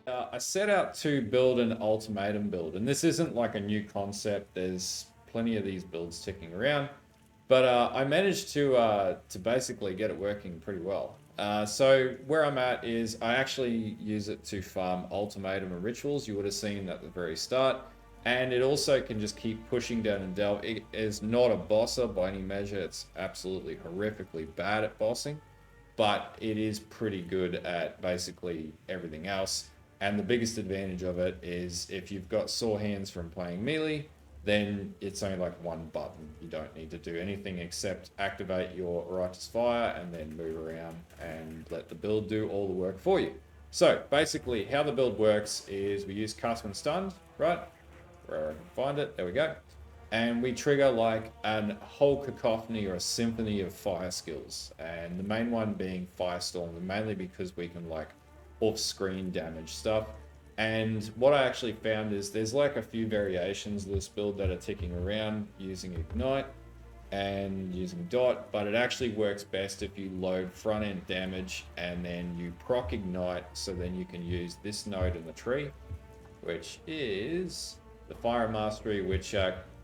I set out to build an ultimatum build, and this isn't like a new concept. There's plenty of these builds ticking around, but I managed to basically get it working pretty well. So where I'm at is I actually use it to farm ultimatum and rituals. You would have seen at the very start, and it also can just keep pushing down and delve. It is not a bosser by any measure. It's absolutely horrifically bad at bossing, but it is pretty good at basically everything else. And the biggest advantage of it is if you've got sore hands from playing melee, then it's only like one button. You don't need to do anything except activate your Righteous Fire and then move around and let the build do all the work for you. So basically how the build works is we use Cast When Stunned, right? Where I can find it, there we go. And we trigger like a whole cacophony or a symphony of fire skills. And the main one being Firestorm, mainly because we can like off-screen damage stuff. And what I actually found is there's like a few variations of this build that are ticking around using Ignite and using Dot, but it actually works best if you load front-end damage and then you proc Ignite, so then you can use this node in the tree, which is the Fire Mastery, which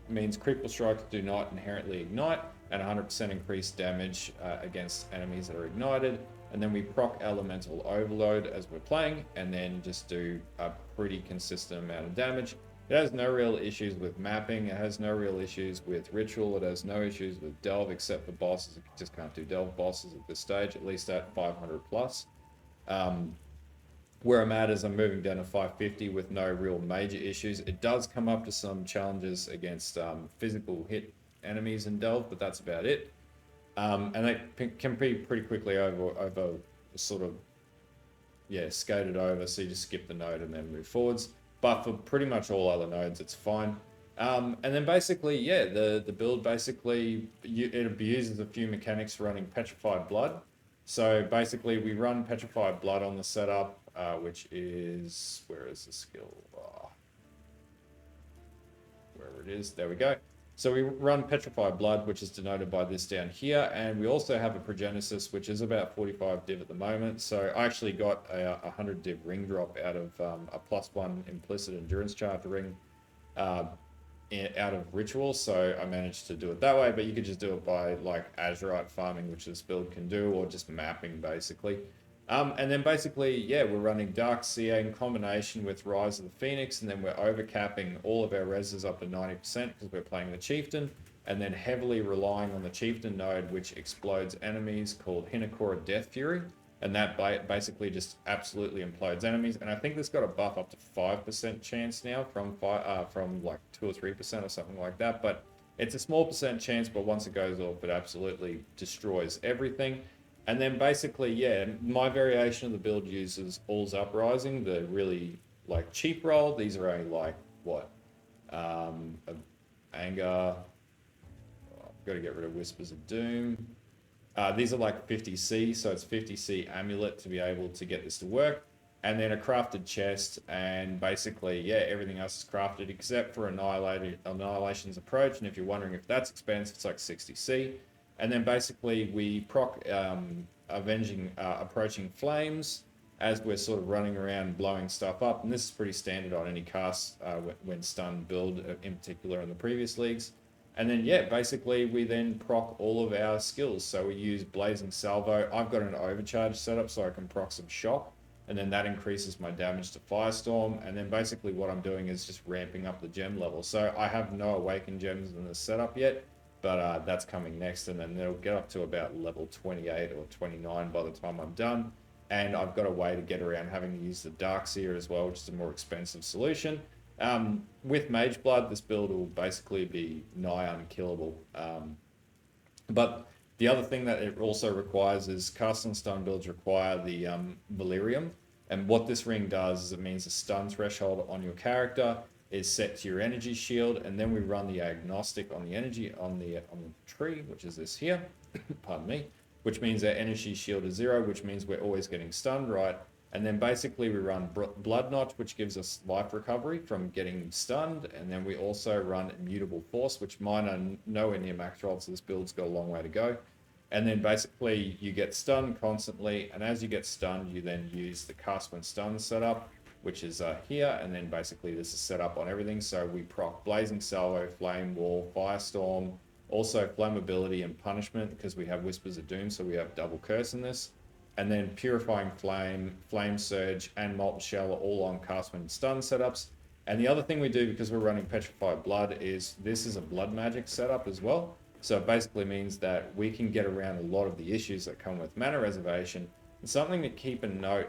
means critical strikes do not inherently ignite, and 100% increased damage against enemies that are ignited. And then we proc Elemental Overload as we're playing, and then just do a pretty consistent amount of damage. It has no real issues with mapping, it has no real issues with ritual, it has no issues with delve except for bosses. You just can't do delve bosses at this stage, at least at 500 plus. Where I'm at is I'm moving down to 550 with no real major issues. It does come up to some challenges against physical hit enemies in delve, but that's about it. And that can be pretty quickly over sort of, yeah, skated over. So you just skip the node and then move forwards. But for pretty much all other nodes, it's fine. And then basically, yeah, the build basically, it abuses a few mechanics running Petrified Blood. So basically we run Petrified Blood on the setup, which is, where is the skill? Wherever it is, there we go. So we run Petrified Blood, which is denoted by this down here, and we also have a Progenisis, which is about 45 div at the moment. So I actually got a 100 div ring drop out of a +1 implicit endurance charge ring out of Ritual, so I managed to do it that way, but you could just do it by like Azurite farming, which this build can do, or just mapping basically. And then basically, yeah, we're running Dark CA in combination with Rise of the Phoenix, and then we're overcapping all of our reses up to 90% because we're playing the Cheiftain, and then heavily relying on the Cheiftain node, which explodes enemies, called Hinakura Death Fury, and that basically just absolutely implodes enemies. And I think this got a buff up to 5% chance now from like 2 or 3% or something like that, but it's a small percent chance, but once it goes off, it absolutely destroys everything. And then basically, yeah, my variation of the build uses All's Uprising, the really like cheap roll. These are only like, what? Anger. I've got to get rid of Whispers of Doom. These are like 50C, so it's 50C Amulet to be able to get this to work. And then a crafted chest, and basically, yeah, everything else is crafted except for Annihilation's Approach. And if you're wondering if that's expensive, it's like 60C. And then basically we proc Approaching Flames as we're sort of running around blowing stuff up. And this is pretty standard on any cast when stunned build, in particular in the previous leagues. And then, yeah, basically we then proc all of our skills. So we use Blazing Salvo. I've got an overcharge setup so I can proc some Shock. And then that increases my damage to Firestorm. And then basically what I'm doing is just ramping up the gem level. So I have no Awakened Gems in this setup yet, but that's coming next, and then they'll get up to about level 28 or 29 by the time I'm done. And I've got a way to get around having to use the Darkseer as well, which is a more expensive solution. With Mage Blood, this build will basically be nigh unkillable. But the other thing that it also requires is cast and stun builds require the Valerium. And what this ring does is it means the stun threshold on your character is set to your energy shield, and then we run the agnostic on the energy on the tree, which is this here, pardon me, which means our energy shield is 0, which means we're always getting stunned, right? And then basically we run Blood Notch, which gives us life recovery from getting stunned, and then we also run Immutable Force, which mine are nowhere near max roll, so this build's got a long way to go. And then basically you get stunned constantly, and as you get stunned, you then use the cast when stunned setup, which is here, and then basically this is set up on everything. So we proc Blazing Salvo, Flame Wall, Firestorm, also Flammability and Punishment, because we have Whispers of Doom, so we have double curse in this. And then Purifying Flame, Flame Surge, and Molten Shell are all on cast when stun setups. And the other thing we do, because we're running Petrified Blood, is this is a blood magic setup as well. So it basically means that we can get around a lot of the issues that come with mana reservation. And something to keep a note,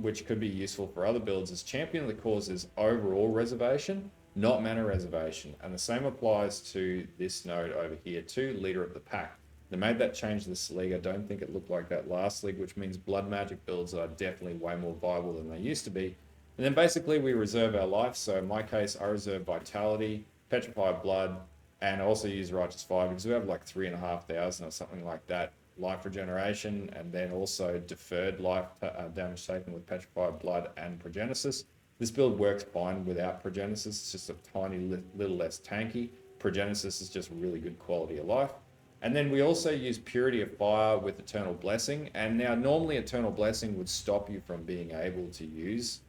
which could be useful for other builds, is Champion of the Cause is overall reservation, not mana reservation. And the same applies to this node over here too, Leader of the Pack. They made that change this league. I don't think it looked like that last league, which means blood magic builds are definitely way more viable than they used to be. And then basically we reserve our life. So in my case, I reserve Vitality, Petrified Blood, and also use Righteous Fire because we have like 3,500 or something like that life regeneration, and then also deferred life damage taken with Petrified Blood and Progenisis. This build works fine without Progenisis. It's just a tiny little less tanky. Progenisis is just really good quality of life. And then we also use Purity of Fire with Eternal Blessing. And now normally Eternal Blessing would stop you from being able to use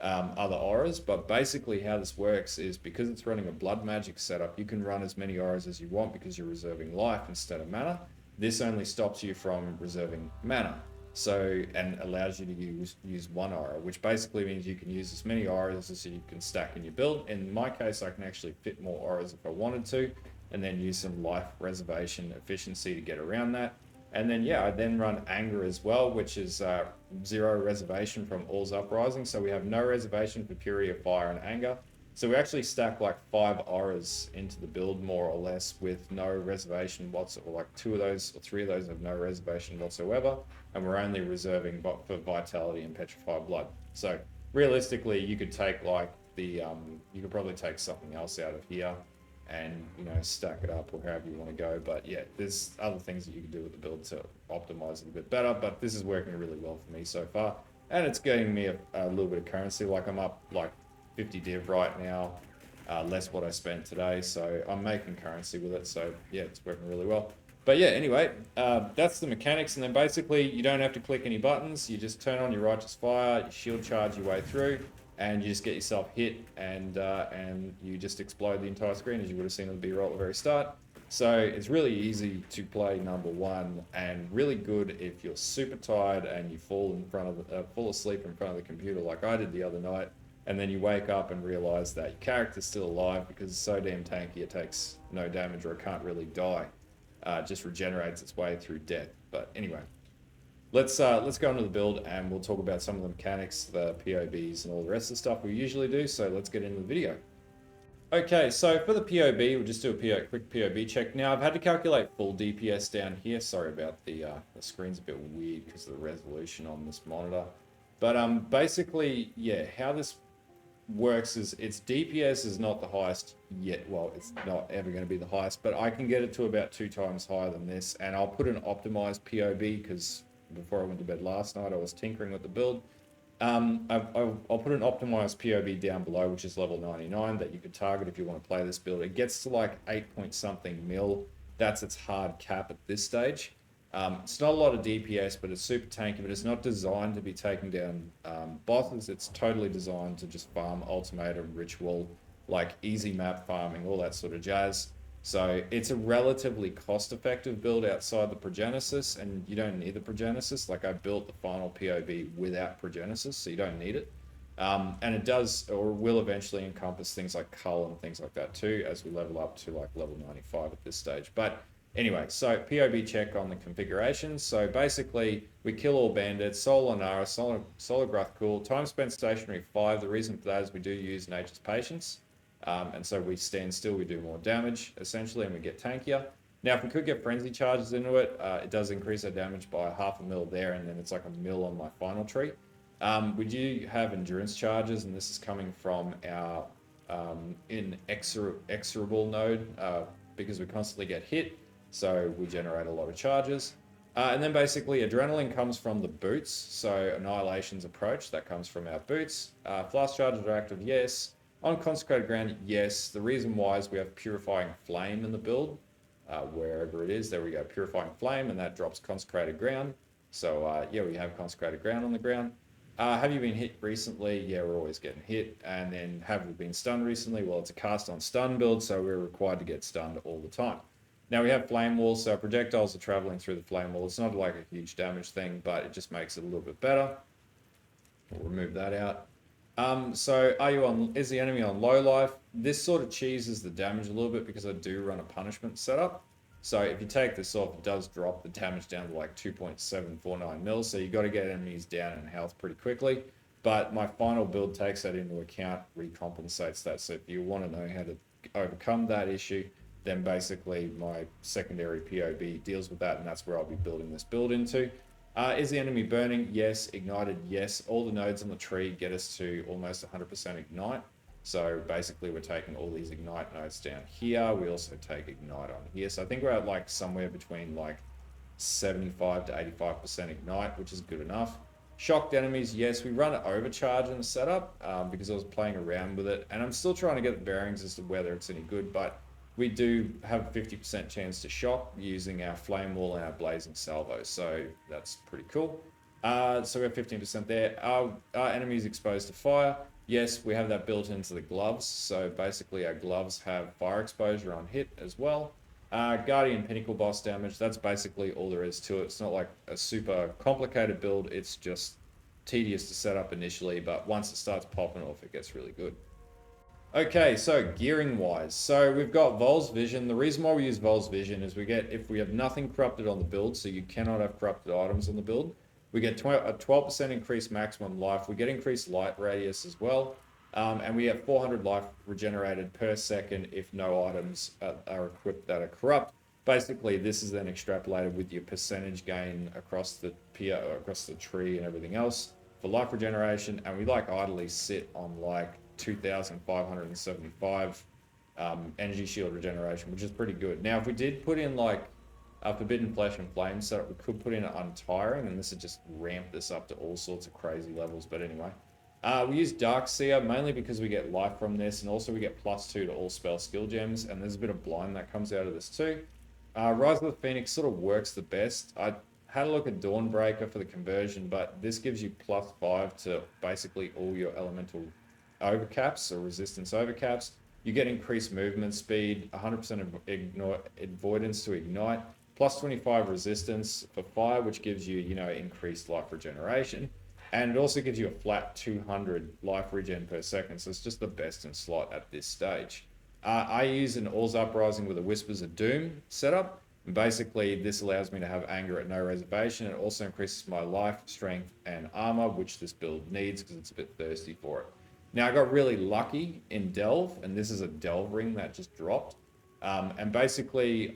other auras, but basically how this works is because it's running a blood magic setup, you can run as many auras as you want because you're reserving life instead of mana. This only stops you from reserving mana, so, and allows you to use one aura, which basically means you can use as many auras as you can stack in your build. In my case, I can actually fit more auras if I wanted to, and then use some life reservation efficiency to get around that. And then, yeah, I then run Anger as well, which is 0 reservation from All's Uprising. So we have no reservation for Purity of Fire and Anger. So we actually stack like 5 auras into the build, more or less, with no reservation whatsoever. Like 2 of those or 3 of those have no reservation whatsoever. And we're only reserving for Vitality and Petrified Blood. So realistically, you could take like the, you could probably take something else out of here and, you know, stack it up or however you want to go. But yeah, there's other things that you can do with the build to optimize it a bit better, but this is working really well for me so far, and it's getting me a little bit of currency. Like I'm up like 50 div right now, less what I spent today, so I'm making currency with it. So yeah, it's working really well. But yeah, anyway, that's the mechanics. And then basically you don't have to click any buttons. You just turn on your Righteous Fire, you shield charge your way through, and you just get yourself hit, and you just explode the entire screen, as you would have seen in the B-roll at the very start. So it's really easy to play number one, and really good if you're super tired and you fall asleep in front of the computer like I did the other night, and then you wake up and realize that your character's still alive because it's so damn tanky it takes no damage or it can't really die. It just regenerates its way through death. But anyway, let's go into the build and we'll talk about some of the mechanics, the POBs, and all the rest of the stuff we usually do. So let's get into the video. Okay, so for the POB, we'll just do a quick POB check. Now, I've had to calculate full DPS down here. Sorry about the screen's a bit weird because of the resolution on this monitor. But basically, yeah, how this works is its DPS is not the highest yet. Well, it's not ever going to be the highest, but I can get it to about 2 times higher than this. And I'll put an optimized POB because before I went to bed last night, I was tinkering with the build. I'll put an optimized POB down below, which is level 99, that you could target if you want to play this build. It gets to like 8 point something mil. That's its hard cap at this stage. It's not a lot of DPS, but it's super tanky, but it's not designed to be taking down bosses. It's totally designed to just farm Ultimatum, Ritual, like easy map farming, all that sort of jazz. So it's a relatively cost-effective build outside the Progenisis, and you don't need the Progenisis. Like I built the final POB without Progenisis, so you don't need it. And it does, or will eventually encompass things like Cull and things like that too, as we level up to like level 95 at this stage. But anyway, so POB check on the configurations. So basically, we kill all bandits, Soul Lanara, Solar Gruthkul, time spent stationary 5. The reason for that is we do use Nature's Patience. And so we stand still, we do more damage, essentially, and we get tankier. Now, if we could get Frenzy Charges into it, it does increase our damage by 0.5 mil there, and then it's like 1 mil on my final tree. We do have Endurance Charges, and this is coming from our inexorable node, because we constantly get hit, so we generate a lot of charges. And then basically, Adrenaline comes from the boots, so Annihilation's approach, that comes from our boots. Flask Charges are active, yes. On Consecrated Ground, yes. The reason why is we have Purifying Flame in the build. wherever it is. There we go, Purifying Flame, and that drops Consecrated Ground. So yeah, we have Consecrated Ground on the ground. Have you been hit recently? Yeah, we're always getting hit. And then have we been stunned recently? Well, it's a cast on stun build, so we're required to get stunned all the time. Now we have Flame Wall, so projectiles are traveling through the Flame Wall. It's not like a huge damage thing, but it just makes it a little bit better. We'll remove that out. So is the enemy on low life? This sort of cheeses the damage a little bit because I do run a punishment setup. So if you take this off, it does drop the damage down to like 2.749 mils. So you've got to get enemies down in health pretty quickly. But my final build takes that into account, recompensates that. So if you want to know how to overcome that issue, then basically my secondary PoB deals with that, and that's where I'll be building this build into. Is the enemy burning? Yes. Ignited? Yes. All the nodes on the tree get us to almost 100% ignite. So basically we're taking all these ignite nodes down here. We also take ignite on here. So I think we're at like somewhere between like 75 to 85% ignite, which is good enough. Shocked enemies, yes, we run an overcharge in the setup because I was playing around with it, and I'm still trying to get the bearings as to whether it's any good, but we do have a 50% chance to shock using our Flame Wall and our Blazing Salvo, so that's pretty cool. So we have 15% there. Our enemies exposed to fire. Yes, we have that built into the gloves, so basically our gloves have fire exposure on hit as well. Guardian Pinnacle boss damage, that's basically all there is to it. It's not like a super complicated build, it's just tedious to set up initially, but once it starts popping off, it gets really good. Okay, so gearing wise, so we've got Vol's Vision. The reason why we use Vol's Vision is if we have nothing corrupted on the build, so you cannot have corrupted items on the build, we get a 12% increased maximum life. We get increased light radius as well. And we have 400 life regenerated per second if no items are equipped that are corrupt. Basically, this is then extrapolated with your percentage gain across the tree and everything else for life regeneration. And we like idly sit on like 2,575 energy shield regeneration, which is pretty good. Now, if we did put in like a Forbidden Flesh and Flame setup, we could put in Untiring, and this would just ramp this up to all sorts of crazy levels. But anyway. We use Darkseer mainly because we get life from this, and also we get +2 to all spell skill gems, and there's a bit of blind that comes out of this too. Rise of the Phoenix sort of works the best. I had a look at Dawnbreaker for the conversion, but this gives you +5 to basically all your elemental overcaps or resistance overcaps. You get increased movement speed, 100% avoidance to ignite, +25 resistance for fire, which gives you, increased life regeneration. And it also gives you a flat 200 life regen per second, so it's just the best in slot at this stage. I use an All's Uprising with a Whispers of Doom setup. And basically, this allows me to have anger at no reservation. It also increases my life, strength, and armor, which this build needs because it's a bit thirsty for it. Now, I got really lucky in Delve, and this is a Delve ring that just dropped. And basically,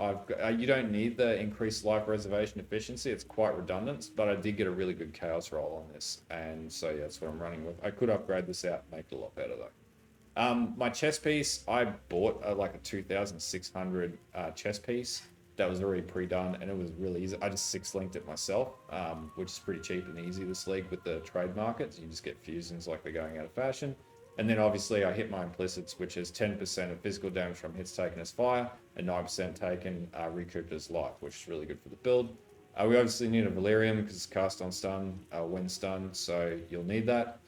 you don't need the increased life reservation efficiency. It's quite redundant, but I did get a really good chaos roll on this. And so, yeah, that's what I'm running with. I could upgrade this out and make it a lot better, though. My chess piece, I bought like a 2,600 chess piece that was already pre-done, and it was really easy. I just 6-linked it myself, which is pretty cheap and easy this league with the trade markets. You just get fusions like they're going out of fashion. And then obviously I hit my implicits, which is 10% of physical damage from hits taken as fire and 9% taken recouped as life, which is really good for the build. We obviously need a Valerium because it's cast on stun when stunned, so you'll need that.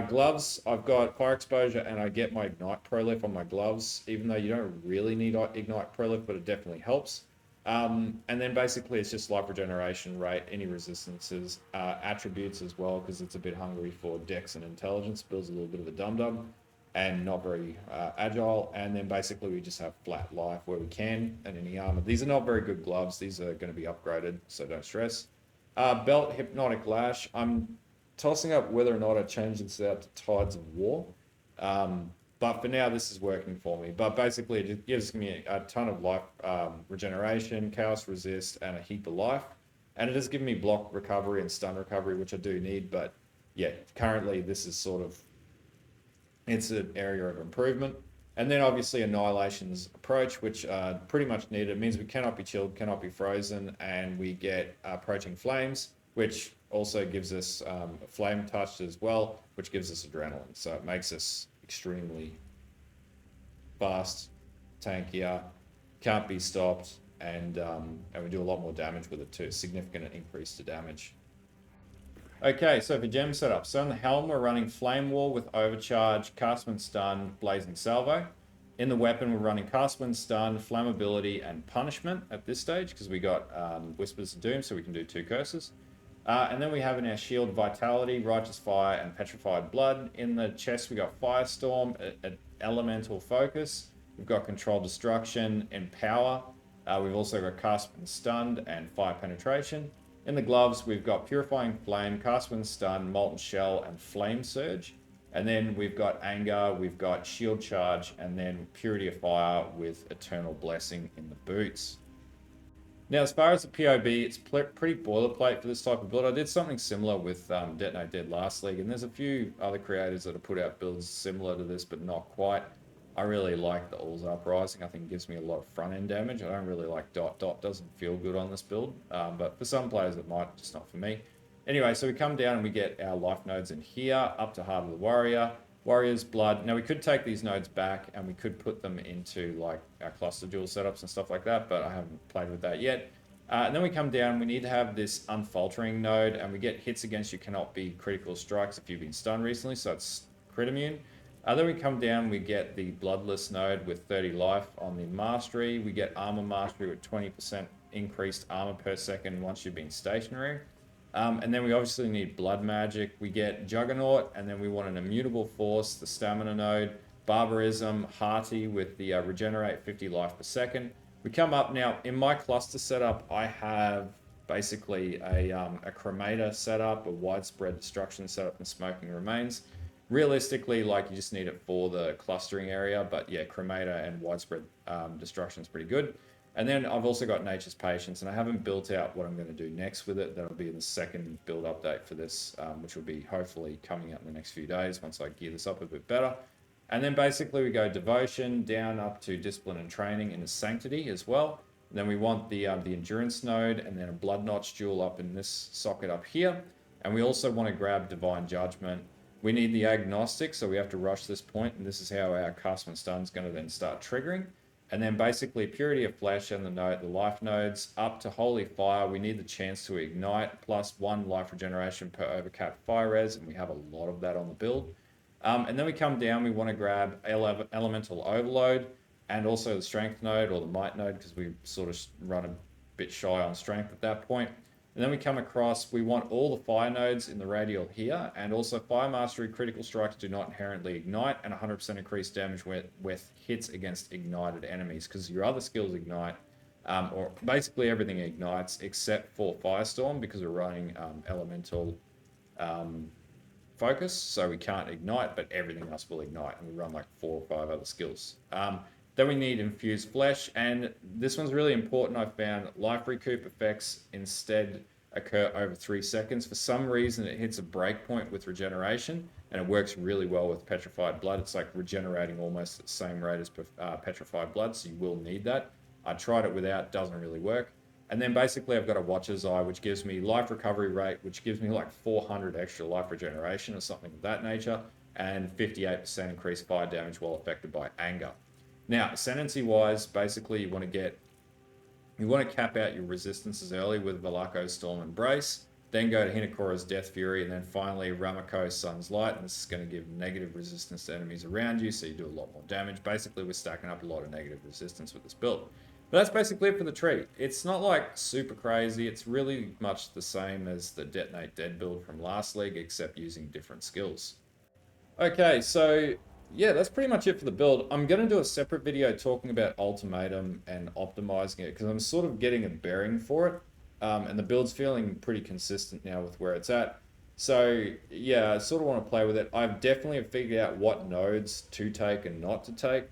Gloves, I've got fire exposure and I get my ignite prolif on my gloves, even though you don't really need ignite prolif, but it definitely helps. And then basically it's just life regeneration rate, any resistances, attributes as well, because it's a bit hungry for dex and intelligence, builds a little bit of a dum-dum and not very agile. And then basically we just have flat life where we can, and any armor. These are not very good gloves. These are going to be upgraded, so don't stress. Belt, Hypnotic Lash. I'm tossing up whether or not I change this out to Tides of War. But for now, this is working for me. But basically, it gives me a ton of life regeneration, chaos resist, and a heap of life. And it has given me block recovery and stun recovery, which I do need. But yeah, currently, this is it's an area of improvement. And then obviously Annihilation's approach, which pretty much needed. It means we cannot be chilled, cannot be frozen, and we get approaching flames, which also gives us flame touch as well, which gives us adrenaline. So it makes us extremely fast, tankier, can't be stopped, and we do a lot more damage with it too. Significant increase to damage. Okay, so for gem setup, so on the helm we're running Flame Wall with Overcharge, Castman Stun, Blazing Salvo. In the weapon we're running Castman Stun, Flammability, and Punishment at this stage because we got Whispers of Doom, so we can do 2 curses. And then we have in our shield Vitality, Righteous Fire, and Petrified Blood. In the chest we got Firestorm, Elemental Focus. We've got Control Destruction, Empower. We've also got Castman Stunned and Fire Penetration. In the gloves, we've got Purifying Flame, Castman Stun, Molten Shell, and Flame Surge. And then we've got Anger, we've got Shield Charge, and then Purity of Fire with Eternal Blessing in the boots. Now, as far as the PoB, it's pretty boilerplate for this type of build. I did something similar with Detonate Dead last league, and there's a few other creators that have put out builds similar to this, but not quite. I really like the All's Uprising. I think it gives me a lot of front-end damage. I don't really like Dot. Dot doesn't feel good on this build, but for some players it might, just not for me. Anyway, so we come down and we get our life nodes in here, up to Heart of the Warrior, Warrior's Blood. Now we could take these nodes back and we could put them into like our cluster duel setups and stuff like that, but I haven't played with that yet. And then we come down, we need to have this Unfaltering node, and we get hits against you cannot be critical strikes if you've been stunned recently, so it's crit immune. Then we come down, we get the Bloodless node with 30 life on the Mastery. We get Armor Mastery with 20% increased armor per second once you've been stationary. And then we obviously need Blood Magic. We get Juggernaut, and then we want an Immutable Force, the Stamina node, Barbarism, Hearty with the Regenerate 50 life per second. We come up now, in my cluster setup, I have basically a Cremator setup, a Widespread Destruction setup, and Smoking Remains. Realistically, like, you just need it for the clustering area, but yeah, Cremator and Widespread Destruction is pretty good. And then I've also got Nature's Patience, and I haven't built out what I'm going to do next with it. That'll be in the second build update for this, which will be hopefully coming out in the next few days once I gear this up a bit better. And then basically we go Devotion down up to Discipline and Training into Sanctity as well. And then we want the Endurance node, and then a Blood Notch Jewel up in this socket up here. And we also want to grab Divine Judgment. We need the Agnostic, so we have to rush this point, and this is how our Castman Stun is going to then start triggering. And then basically Purity of Flesh and the life nodes up to Holy Fire. We need the chance to ignite plus 1 life regeneration per overcapped fire res, and we have a lot of that on the build. And then we come down, we want to grab Elemental Overload and also the Strength node or the Might node, because we sort of run a bit shy on strength at that point. And then we come across, we want all the fire nodes in the radial here, and also Fire Mastery critical strikes do not inherently ignite, and 100% increased damage with hits against ignited enemies, because your other skills ignite, or basically everything ignites except for Firestorm, because we're running Elemental Focus, so we can't ignite, but everything else will ignite, and we run like 4 or 5 other skills. Then we need Infused Flesh, and this one's really important. I found life recoup effects instead occur over 3 seconds. For some reason, it hits a breakpoint with regeneration, and it works really well with Petrified Blood. It's like regenerating almost at the same rate as Petrified Blood, so you will need that. I tried it without, doesn't really work. And then basically I've got a Watcher's Eye, which gives me life recovery rate, which gives me like 400 extra life regeneration or something of that nature, and 58% increased fire damage while affected by anger. Now, ascendancy-wise, basically you want to cap out your resistances early with Valako's Storm Embrace, then go to Hinakora's Death Fury, and then finally Ramako's Sun's Light, and this is going to give negative resistance to enemies around you, so you do a lot more damage. Basically, we're stacking up a lot of negative resistance with this build. But that's basically it for the tree. It's not like super crazy, it's really much the same as the Detonate Dead build from last league, except using different skills. Okay, so yeah, that's pretty much it for the build. I'm going to do a separate video talking about Ultimatum and optimizing it, because I'm sort of getting a bearing for it, and the build's feeling pretty consistent now with where it's at. So yeah, I sort of want to play with it. I've definitely figured out what nodes to take and not to take,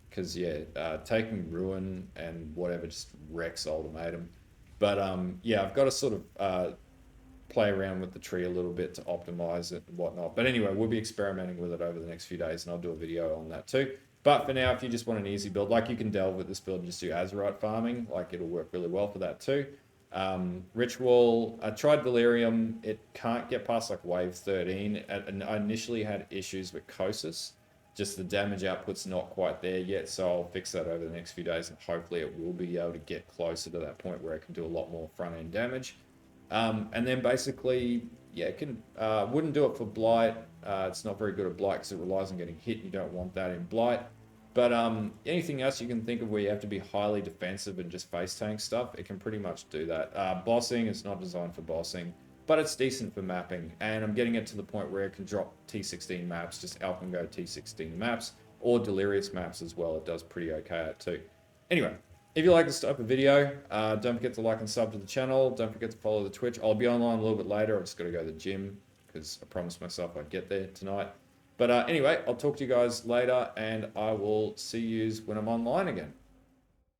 because yeah, taking Ruin and whatever just wrecks Ultimatum. But yeah, I've got to sort of play around with the tree a little bit to optimize it and whatnot. But anyway, we'll be experimenting with it over the next few days, and I'll do a video on that too. But for now, if you just want an easy build, like, you can delve with this build and just do Azurite farming, like, it'll work really well for that too. Ritual, I tried Delirium, it can't get past like wave 13, and I initially had issues with Kosis, Just the damage output's not quite there yet, so I'll fix that over the next few days, and hopefully it will be able to get closer to that point where it can do a lot more front end damage. And then basically, yeah, it can wouldn't do it for Blight. It's not very good at Blight because it relies on getting hit. You don't want that in Blight. But anything else you can think of where you have to be highly defensive and just face tank stuff, it can pretty much do that. Bossing is not designed for bossing, but it's decent for mapping. And I'm getting it to the point where it can drop T16 maps, just AFKing T16 maps, or Delirious maps as well. It does pretty okay at too. Anyway, if you like this type of video, don't forget to like and sub to the channel. Don't forget to follow the Twitch. I'll be online a little bit later. I've just got to go to the gym because I promised myself I'd get there tonight. But anyway, I'll talk to you guys later, and I will see you when I'm online again.